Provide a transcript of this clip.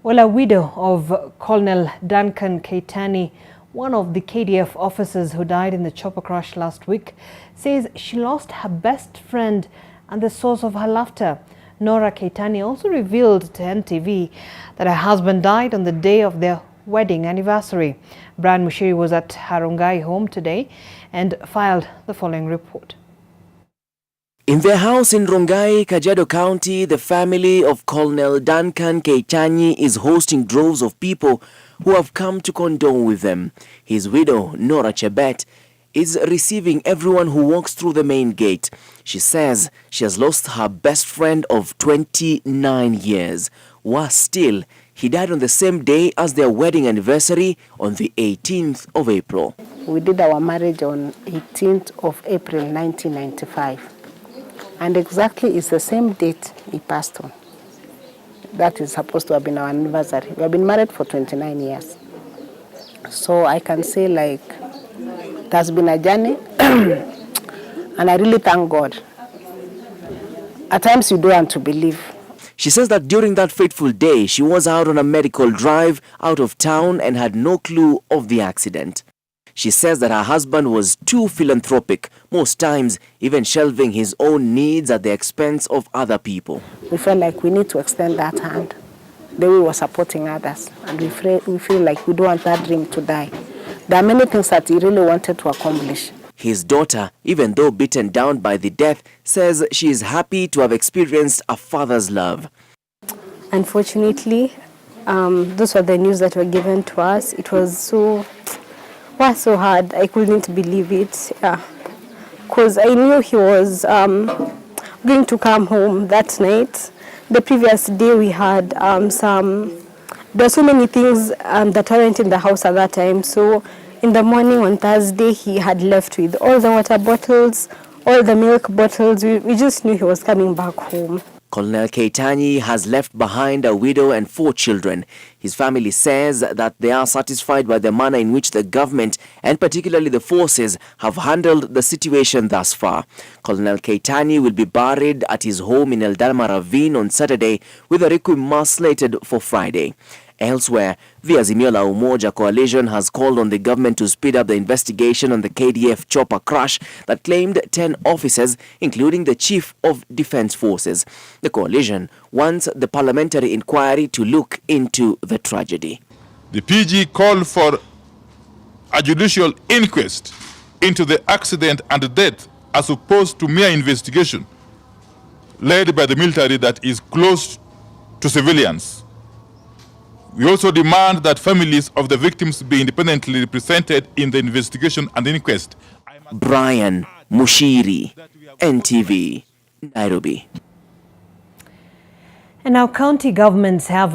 Well, a widow of Colonel Duncan Keitany, one of the KDF officers who died in the chopper crash last week, says she lost her best friend and the source of her laughter. Nora Keitany also revealed to NTV that her husband died on the day of their wedding anniversary. Brian Mushiri was at her Rongai home today and filed the following report. In their house in Rongai, Kajiado County, the family of Colonel Duncan Keitany is hosting droves of people who have come to condole with them. His widow, Nora Chebet, is receiving everyone who walks through the main gate. She says she has lost her best friend of 29 years. Worse still, he died on the same day as their wedding anniversary on the 18th of April. We did our marriage on 18th of April 1995. And exactly it's the same date he passed on. That is supposed to have been our anniversary. We have been married for 29 years. So I can say like it has been a journey and I really thank God. At times you don't want to believe. She says that during that fateful day, she was out on a medical drive out of town and had no clue of the accident. She says that her husband was too philanthropic, most times even shelving his own needs at the expense of other people. We felt like we need to extend that hand. The way we were supporting others, and we feel like we don't want that dream to die. There are many things that he really wanted to accomplish. His daughter, even though beaten down by the death, says she is happy to have experienced a father's love. Unfortunately, those were the news that were given to us. It was so hard. I couldn't believe it. Because I knew he was going to come home that night. The previous day we had there were so many things that weren't in the house at that time. So in the morning on Thursday, he had left with all the water bottles, all the milk bottles. We just knew he was coming back home. Colonel Keitany has left behind a widow and 4 children. His family says that they are satisfied by the manner in which the government and particularly the forces have handled the situation thus far. Colonel Keitany will be buried at his home in Eldama Ravine on Saturday with a requiem mass slated for Friday. Elsewhere, the Azimio la Umoja coalition has called on the government to speed up the investigation on the KDF chopper crash that claimed 10 officers, including the Chief of Defense Forces. The coalition wants the parliamentary inquiry to look into the tragedy. The PG called for a judicial inquest into the accident and death as opposed to mere investigation led by the military that is close to civilians. We also demand that families of the victims be independently represented in the investigation and inquest. Brian Mushiri, NTV, Nairobi. And now county governments have